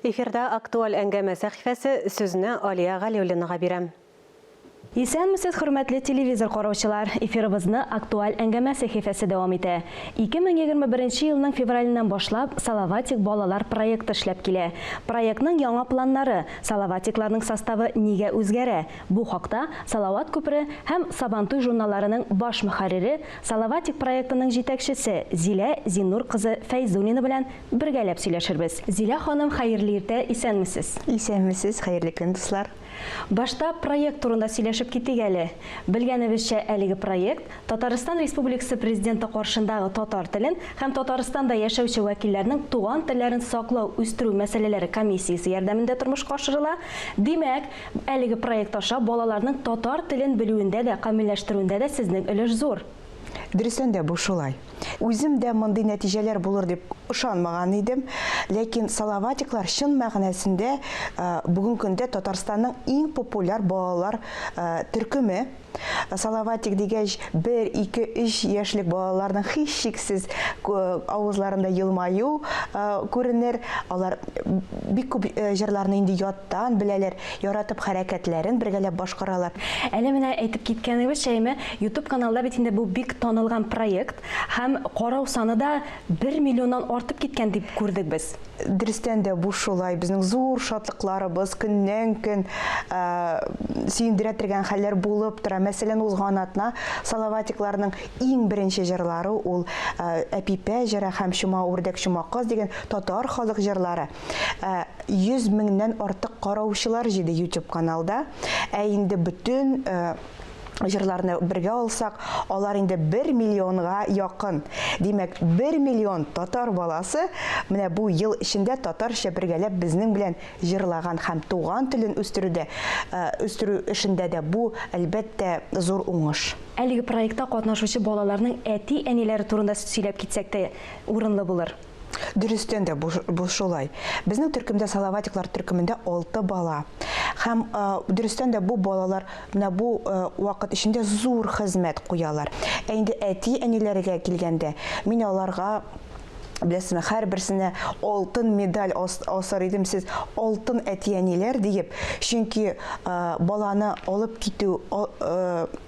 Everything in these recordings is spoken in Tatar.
Эфирда актуаль әңгәмә сәхифәсе сүзне Алия Галиуллинаға бирәм. Исәнмесез, хөрмәтле телевизор караучылар, эфирыбызны актуаль әңгәмә сәхифәсе дәвам итә. 2021 елның февраліннән башлап Салаватик балалар проекты эшләп килә. Проектның яңа планнары, Салаватикларның составы нигә үзгәрә? Бу хакта Салават күпере һәм Сабантуй журналларының баш мөхәррире, Салаватик проектының җитәкчесе Зилә Зиннур кызы Фәйзуллина белән бергәләп сөйләшербез. Зилә ханым, хәерле иртә, исәнмесез? Исәнмесез, хәерле көн, дуслар. Башта проект турында сөйләшеп китик әле. Белгәнебезчә, әлеге проект Татарстан Республикасы президенты каршындагы татар телен һәм Татарстанда яшәүче вәкилләрнең туган телләрен саклау, үстерү мәсьәләләре комиссиясе ярдәмендә тормышка ашырыла. Димәк, әлеге проект аша балаларның татар телен белүендә дә, камилләштерүендә дә сезнең өлеш зур. Дөрестән дә бу шулай. Үзем дә мондый нәтиҗәләр булыр дип ышанмаган идем, ләкин Салаватиклар чын мәгънәсендә бүген көндә Татарстанның иң популяр балалар төркеме. Салаватик дигәч 1, 2, 3 яшьлек балаларның һичшиксез авызларында елмаю күренер. Алар бик күп җырларны инде яттан беләләр, яратып хәрәкәтләрен бергәләп башкаралар. Әле менә әйтеп киткәнебезчә, YouTube каналда бит инде бу бик танылган проект һәм карау саны да 1 миллионнан артып киткән дип күрдек без. Дөрестән дә бу шулай. Безнең зур шатлыкларыбыз көннән-көн сөендерә торган хәлләр булып тора. Мәсәлән, узган атна Салаватикларның иң беренче җырлары ул Әпипә җыры һәм Шума үрдәк шума кыз дигән татар халык җырлары. 100 меңнән артык караучылар җиде YouTube каналда. Инде бүтән җырларны бергә алсак, алар инде 1 миллионга якын. Димәк, 1 миллион татар баласы менә бу ел эчендә татарча бергәләп безнең белән җырлаган һәм туган телен үстерү эшендә дә бу әлбәттә зур уңыш. Әлеге проектта катнашучы балаларның әти-әниләре турында сөйләп китсәк тә урынлы булыр. Дөрестән дә бу шулай. Безнең төркемдә Салаватиклар төркемендә 6 бала. Һәм дөрестән дә бу балалар менә бу вакыт эчендә зур хезмәт куялар. Инде әти-әниләргә килгәндә, мин аларга беләсезме, һәрберсенә алтын медаль асар идем, сез алтын әти-әниләр диеп, чөнки баланы алып китү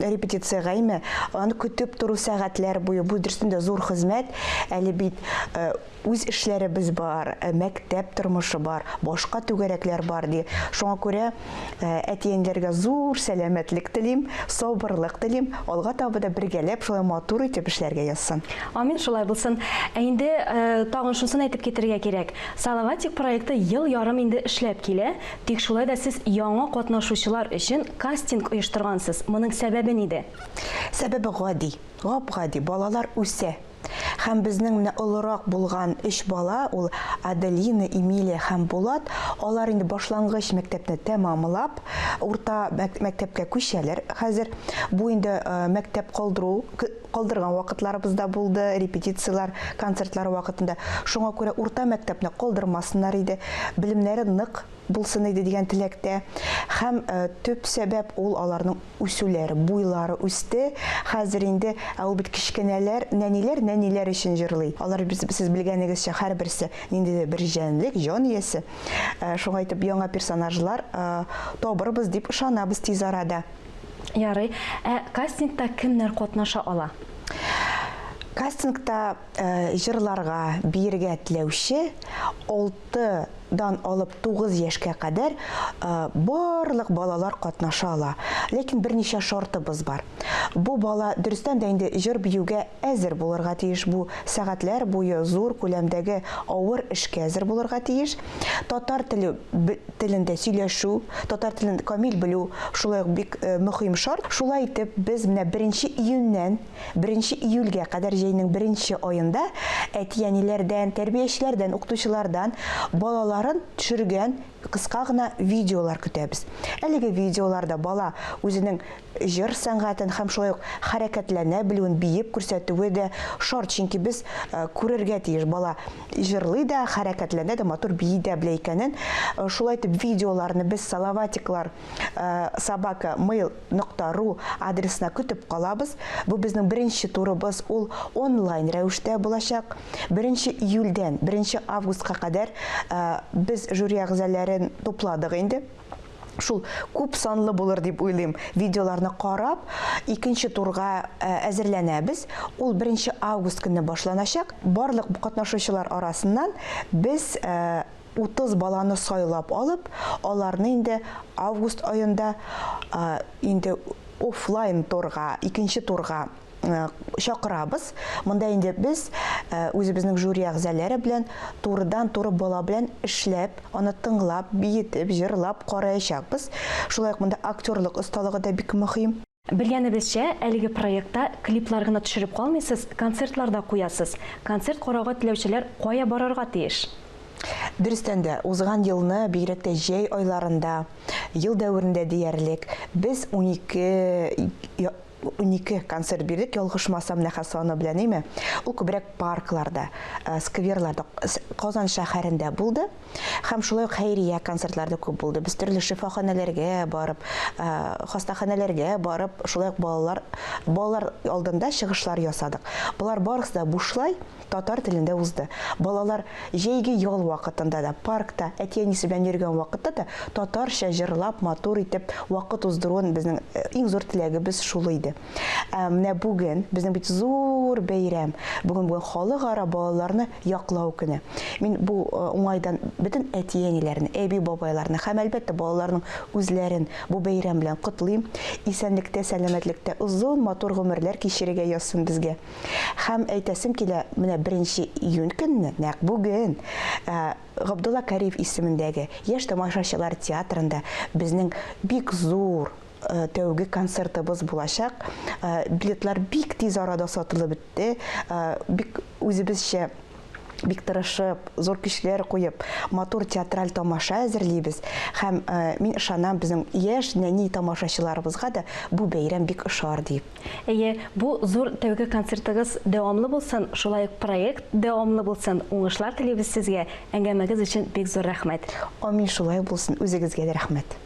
репетициягә име, аны көтеп тору сәгатьләр буе, бу дөрестән дә зур хезмәт. Әле бит үз эшләребез бар, мәктәп тормышы бар, башка түгәрәкләр бар ди. Шуңа күрә әти-әниләргә зур сәламәтлек телим, сабырлык телим, алга таба да бергәләп шулай матур итеп эшләргә язсын. Амин, шулай булсын. Инде тагын шусын әйтеп китәргә кирәк. Салаватик проекты ел ярым инде эшләп килә, тик шулай да сез яңа катнашучылар өчен кастинг оештыргансыз. Моның сәбәбе ниде? Сәбәбе гади, балалар үсә. Һәм безнең менә олырак булган 3 бала, ул Аделина, Эмилия һәм Булат, алар инде башлангыч мәктәпне тәмамлап, урта мәктәпкә күчәләр. Хәзер бу инде мәктәп калдырган вакытларыбыз да булды, репетициялар, концертлар вакытында. Шуңа күрә урта мәктәпне калдырмасыннар иде, белемнәре нык булсын иде дигән теләктә. Һәм төп сәбәп ул аларның үсүләре, буйлары үсте. Хәзер инде ул бит кичкенәләр, нәниләр өчен җырлый. Алар сез белгәнегезчә һәрберсе нинди бер җанлык, җан иясе. Шуңа әйтеп, яңа персонажлар табырбыз дип ышанабыз тиз арада. Ярый. Кастингта кемнәр катнаша ала? Кастингта җырларга биергә теләүче 6-дан алып 9 яшькә кадәр барлык балалар катнаша ала. Ләкин берничә шартыбыз бар. Бу бала дөрестән дә инде җыр биюгә әзер булырга тиеш, бу сәгатьләр буе зур күләмдәге авыр эшкә әзер булырга тиеш. Татар телендә сөйләшү, татар телен камил белү шулай бик мөһим шарт. Шулай итеп, без менә 1 июньнән 1 июльгә кадәр җәйнең 1 аенда әти-әниләрдән, тәрбиячеләрдән, укытучылардан балаларын төшергән кыска гына видеолар көтәбез. Әлеге видеоларда бала үзенең җыр сәнгатен һәм шулай ук хәрәкәтләнә белүен биеп күрсәтүе дә шарт, чөнки без күрергә тиеш бала җырлый да, хәрәкәтләнә дә, матур бии дә белә икәнен. Шулай итеп видеоларны без Салаватиклар sabaka.mail.ru адресына көтеп калабыз. Бу безнең беренче турыбыз, ул онлайн рәвештә булачак. 1 июльдән 1 августка кадәр без жюри әгъзаларын топладык инде. Шул күп санлы булыр дип уйлыйм. Видеоларны карап, икенче турга әзерләнәбез. Ул 1 август көнне башланачак. Барлык катнашучылар арасыннан без 30 баланы сайлап алып, аларны инде август айында инде офлайн турга, икенче турга чакырабыз. Монда инде без үзебезнең жюри әгъзалары белән турыдан-туры бала белән эшләп, аны тыңлап, биетеп, җырлап караячакбыз. Шулай ук монда актерлык осталыгы да бик мөһим. Белгәнебезчә, әлеге проектта клиплар гына төшереп калмыйсыз, концертларда куясыз. Концерт карауга теләүчеләр кая барырга тиеш? Дөрестән дә, узган елны бигрәк тә җәй айларында, ел дәверендә диярлек, без 12 концерт бирдек, ялгышмасам нәхәс саны белән, име? Ул күбрәк паркларда, скверларда, Казан шәһәрендә булды. Һәм шулай ук хәйрия концертларда күп булды. Без төрле шифаханәләргә барып, хастаханәләргә барып, шулай ук балалар алдында чыгышлар ясадык. Булар барысы да бушлай татар телендә узды. Балалар җәйге ял вакытында да, паркта, әти-әнисе белән йөргән вакытта да татарча җырлап, матур итеп вакыт уздыруын безнең иң зур теләгебез шул иде. Менә бүген безнең бит зур бәйрәм. Бүген халыкара балаларны яклау көне. Мин бу уңайдан бөтен әти-әниләрне, әби-бабайларны һәм әлбәттә балаларның үзләрен бу бәйрәм белән котлыйм. Исәнлектә, сәламәтлектә узын матур гомерләр кичерергә язсын безгә. Һәм әйтәсем килә, менә 1 июнь көнне, нәкъ бүген, Габдулла Кариев исемендәге Яшь тамашачылар театрында безнең бик зур тәүге концертыбыз булачак. Билетлар бик тиз арада сатылып бетте. Бик үзебезчә бик тырышып, зур көчләр куеп, матур театраль тамаша әзерлибез. Һәм мин ышанам, безнең яшь нәни тамашачыларыбызга да бу бәйрәм бик ошар дип. Бу зур тәүге концертыгыз дәвамлы булсын, шулай ук проект дәвамлы булсын. Уңышлар телибез сезгә. Әңгәмәгез өчен бик зур рәхмәт. Амин, шулай булсын. Үзегезгә дә рәхмәт.